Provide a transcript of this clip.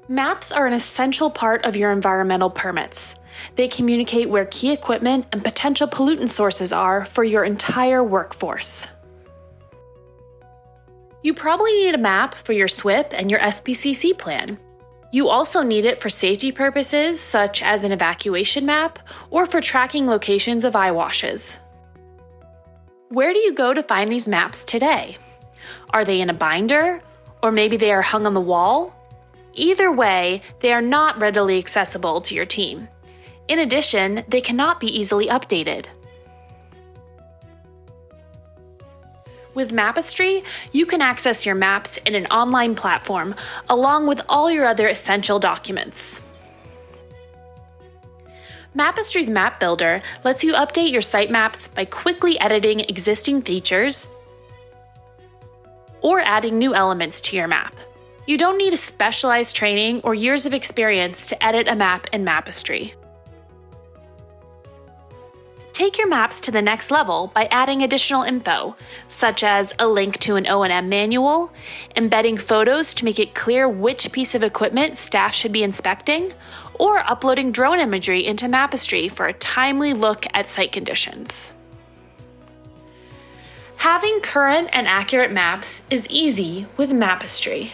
Maps are an essential part of your environmental permits. They communicate where key equipment and potential pollutant sources are for your entire workforce. You probably need a map for your SWIP and your SPCC plan. You also need it for safety purposes, such as an evacuation map, or for tracking locations of eyewashes. Where do you go to find these maps today? Are they in a binder? Or maybe they are hung on the wall? Either way, they are not readily accessible to your team. In addition, they cannot be easily updated. With Mapistry, you can access your maps in an online platform, along with all your other essential documents. Mapistry's Map Builder lets you update your site maps by quickly editing existing features or adding new elements to your map. You don't need a specialized training or years of experience to edit a map in Mapistry. Take your maps to the next level by adding additional info, such as a link to an O&M manual, embedding photos to make it clear which piece of equipment staff should be inspecting, or uploading drone imagery into Mapistry for a timely look at site conditions. Having current and accurate maps is easy with Mapistry.